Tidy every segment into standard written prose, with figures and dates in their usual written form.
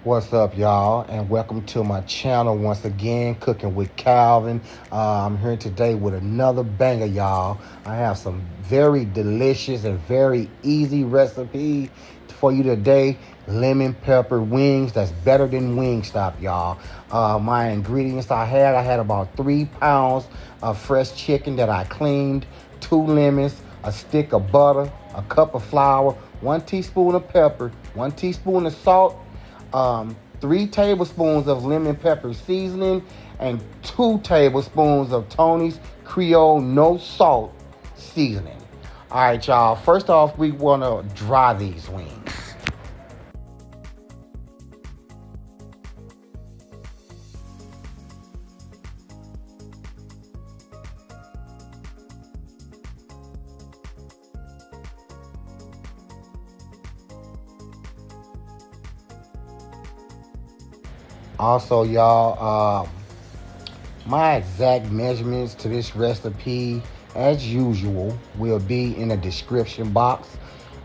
What's up, y'all? And welcome to my channel once again, Cooking with Calvin. I'm here today with another banger, y'all. I have some very delicious and very easy recipe for you today. Lemon pepper wings. That's better than Wingstop, y'all. My ingredients I had about 3 pounds of fresh chicken that I cleaned, 2 lemons, a stick of butter, a cup of flour, 1 teaspoon of pepper, 1 teaspoon of salt, 3 tablespoons of lemon pepper seasoning, and 2 tablespoons of Tony's Creole no salt seasoning. All right, y'all. First off, we want to dry these wings. Also, y'all, my exact measurements to this recipe, as usual, will be in the description box.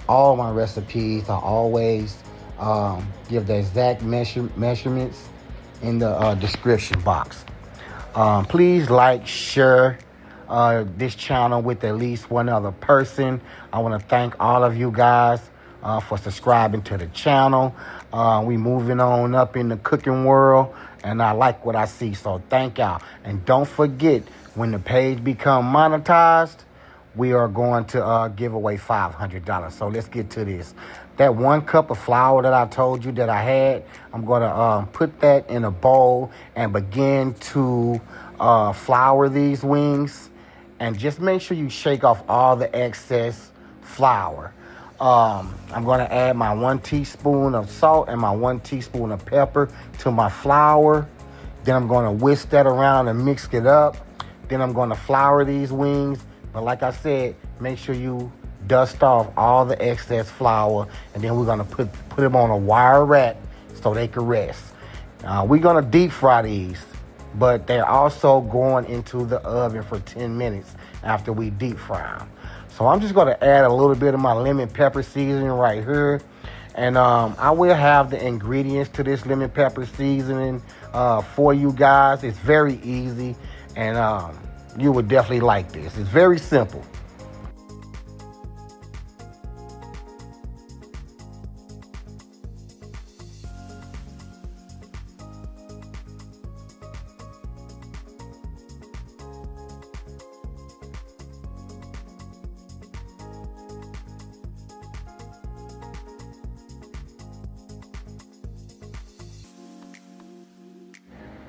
All my recipes are always give the exact measurements in the description box. Please like, share this channel with at least one other person. I want to thank all of you guys for subscribing to the channel. We moving on up in the cooking world, and I like what I see. So thank y'all. And don't forget, when the page become monetized, we are going to give away $500. So let's get to this. That 1 cup of flour that I told you that I had, I'm going to put that in a bowl and begin to flour these wings. And just make sure you shake off all the excess flour. I'm going to add my 1 teaspoon of salt and my 1 teaspoon of pepper to my flour. Then I'm going to whisk that around and mix it up. Then I'm going to flour these wings. But like I said, make sure you dust off all the excess flour. And then we're going to put them on a wire rack so they can rest. We're going to deep fry these, but they're also going into the oven for 10 minutes after we deep fry them. So I'm just going to add a little bit of my lemon pepper seasoning right here. And I will have the ingredients to this lemon pepper seasoning for you guys. It's very easy, and you would definitely like this. It's very simple.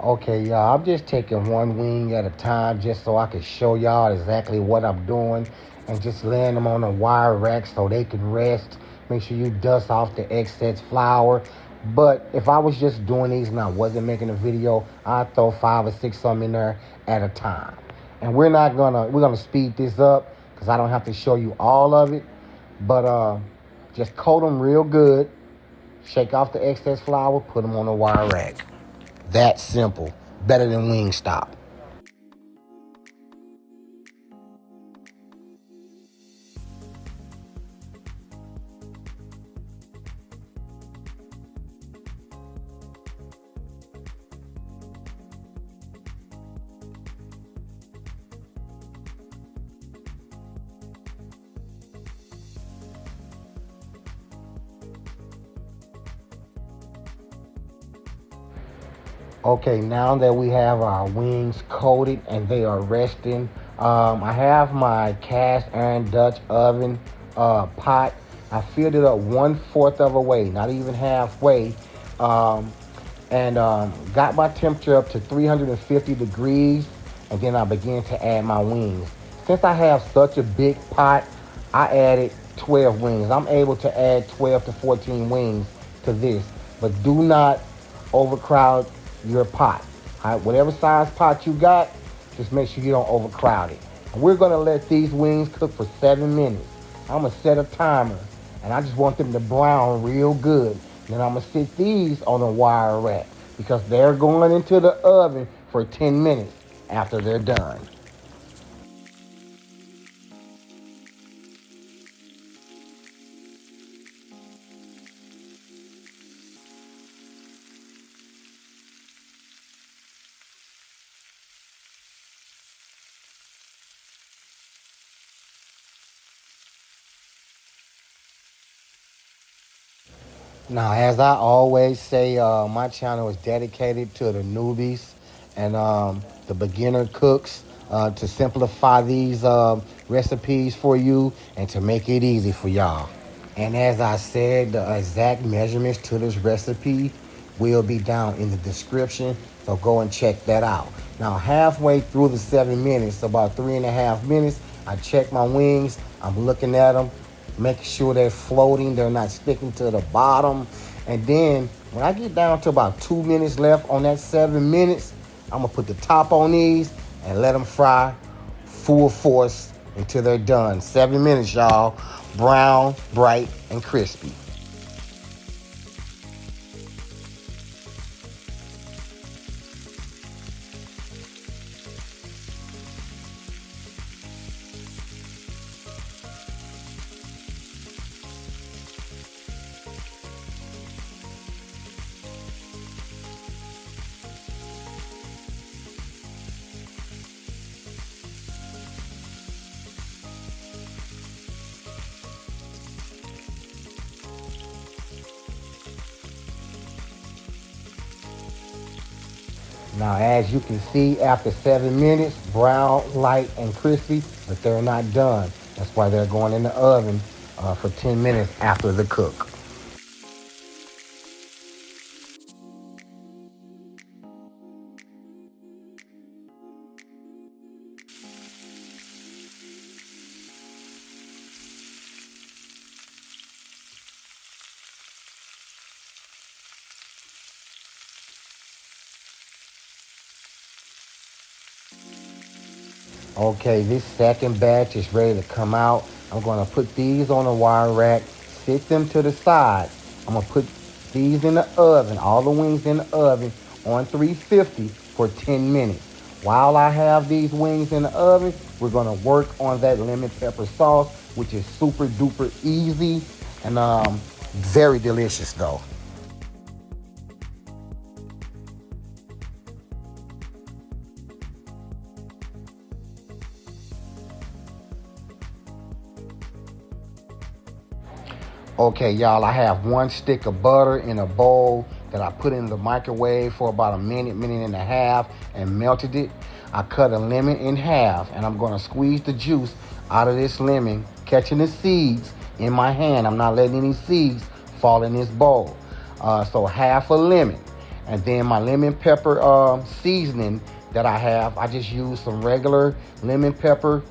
Okay, y'all, I'm just taking one wing at a time just so I can show y'all exactly what I'm doing, and just laying them on a wire rack so they can rest. Make sure you dust off the excess flour. But if I was just doing these and I wasn't making a video, I'd throw 5 or 6 of them in there at a time. And we're gonna speed this up because I don't have to show you all of it. But just coat them real good, shake off the excess flour, put them on a wire rack. That simple. Better than Wingstop. Okay, now that we have our wings coated and they are resting, I have my cast iron Dutch oven pot. I filled it up 1/4 of a way, not even halfway, um, and got my temperature up to 350 degrees, and then I began to add my wings. Since I have such a big pot, I added 12 wings. I'm able to add 12 to 14 wings to this, but do not overcrowd your pot. All right, whatever size pot you got, just make sure you don't overcrowd it. And we're gonna let these wings cook for 7 minutes. I'm gonna set a timer, and I just want them to brown real good. Then I'm gonna sit these on a wire rack because they're going into the oven for 10 minutes after they're done. Now, as I always say, my channel is dedicated to the newbies and the beginner cooks to simplify these recipes for you and to make it easy for y'all. And as I said, the exact measurements to this recipe will be down in the description, so go and check that out. Now, halfway through the 7 minutes, about 3.5 minutes, I check my wings. I'm looking at them, making sure they're floating, they're not sticking to the bottom. And then when I get down to about 2 minutes left on that 7 minutes, I'm gonna put the top on these and let them fry full force until they're done. 7 minutes, y'all. Brown, bright, and crispy. Now, as you can see, after 7 minutes, brown, light, and crispy, but they're not done. That's why they're going in the oven for 10 minutes after the cook. Okay, this second batch is ready to come out. I'm gonna put these on a wire rack, sit them to the side. I'm gonna put these in the oven, all the wings in the oven on 350 for 10 minutes. While I have these wings in the oven, we're gonna work on that lemon pepper sauce, which is super duper easy and very delicious though. Okay, y'all, I have one stick of butter in a bowl that I put in the microwave for about a minute, minute and a half, and melted it. I cut a lemon in half, and I'm gonna squeeze the juice out of this lemon, catching the seeds in my hand. I'm not letting any seeds fall in this bowl. So half a lemon, and then my lemon pepper seasoning that I have. I just use some regular lemon pepper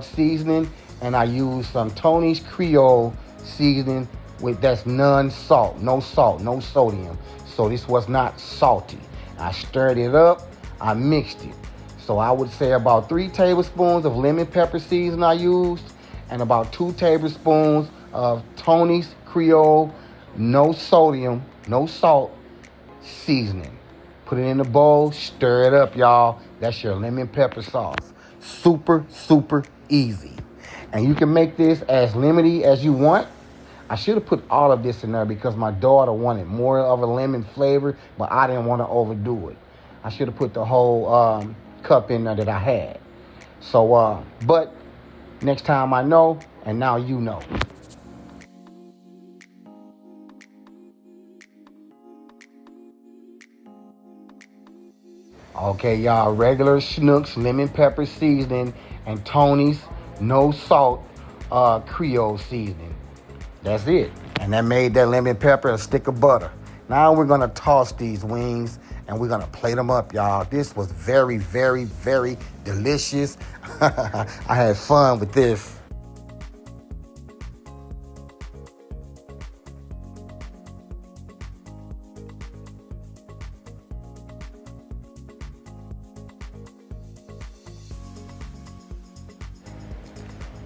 seasoning, and I use some Tony's Creole seasoning with that's non-salt, no salt, no sodium. So this was not salty. I stirred it up, I mixed it. So I would say about 3 tablespoons of lemon pepper seasoning I used, and about 2 tablespoons of Tony's Creole, no sodium, no salt seasoning. Put it in a bowl, stir it up, y'all. That's your lemon pepper sauce. Super, super easy. And you can make this as lemony as you want. I should have put all of this in there because my daughter wanted more of a lemon flavor, but I didn't want to overdo it. I should have put the whole cup in there that I had. So, but next time I know, and now you know. Okay, y'all, regular Schnucks lemon pepper seasoning and Tony's no salt Creole seasoning. That's it. And that made that lemon pepper a stick of butter. Now we're gonna toss these wings and we're gonna plate them up, y'all. This was very, very, very delicious. I had fun with this.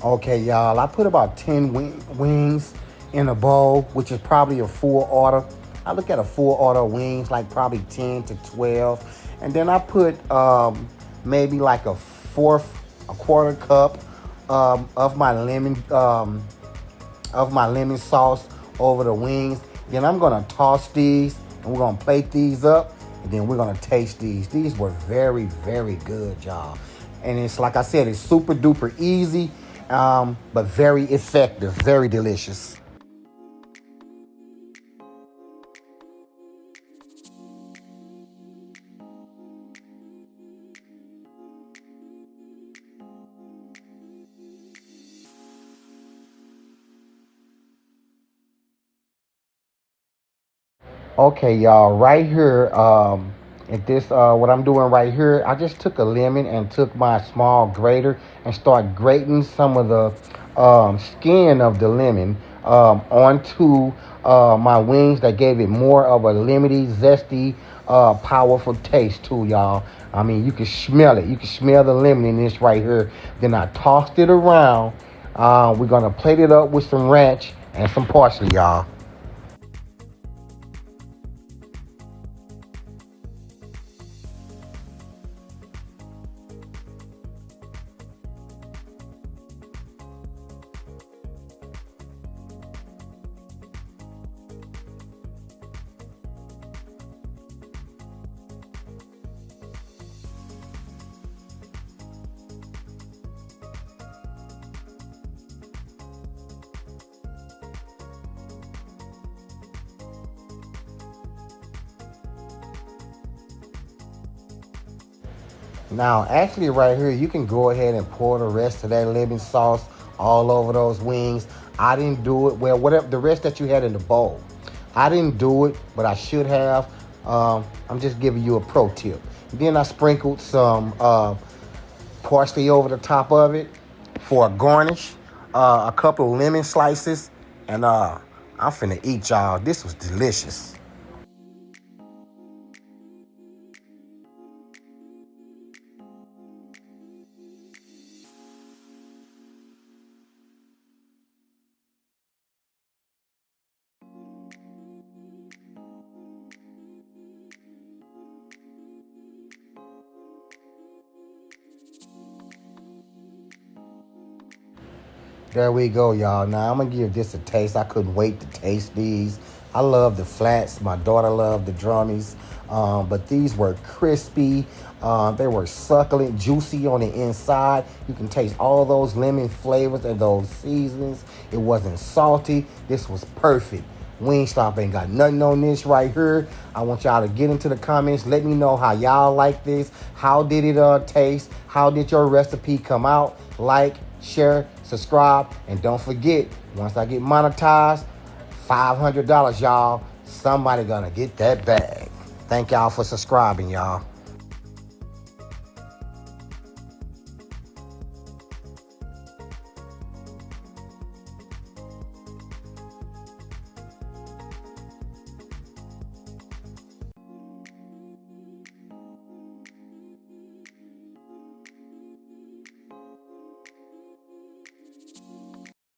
Okay, y'all, I put about 10 wings in a bowl, which is probably a full order. I look at a full order of wings, like probably 10 to 12. And then I put maybe like a quarter cup of my lemon sauce over the wings. Then I'm gonna toss these and we're gonna plate these up and then we're gonna taste these. These were very, very good, y'all. And it's like I said, it's super duper easy, but very effective, very delicious. Okay, y'all, right here, at this, what I'm doing right here, I just took a lemon and took my small grater and start grating some of the skin of the lemon onto my wings. That gave it more of a lemony, zesty, powerful taste too, y'all. I mean, you can smell it. You can smell the lemon in this right here. Then I tossed it around. We're gonna plate it up with some ranch and some parsley, y'all. Now, actually, right here, you can go ahead and pour the rest of that lemon sauce all over those wings. I didn't do it. Well, whatever the rest that you had in the bowl, I didn't do it, but I should have. I'm just giving you a pro tip. Then I sprinkled some parsley over the top of it for a garnish, a couple of lemon slices, and I'm finna eat, y'all. This was delicious. There we go, y'all. Now I'm gonna give this a taste. I couldn't wait to taste these. I love the flats. My daughter loved the drummies. But these were crispy. They were succulent, juicy on the inside. You can taste all those lemon flavors and those seasonings. It wasn't salty. This was perfect. Wingstop ain't got nothing on this right here. I want y'all to get into the comments. Let me know how y'all like this. How did it taste? How did your recipe come out? Like, share, subscribe, and don't forget, once I get monetized, $500, y'all. Somebody gonna get that bag. Thank y'all for subscribing, y'all.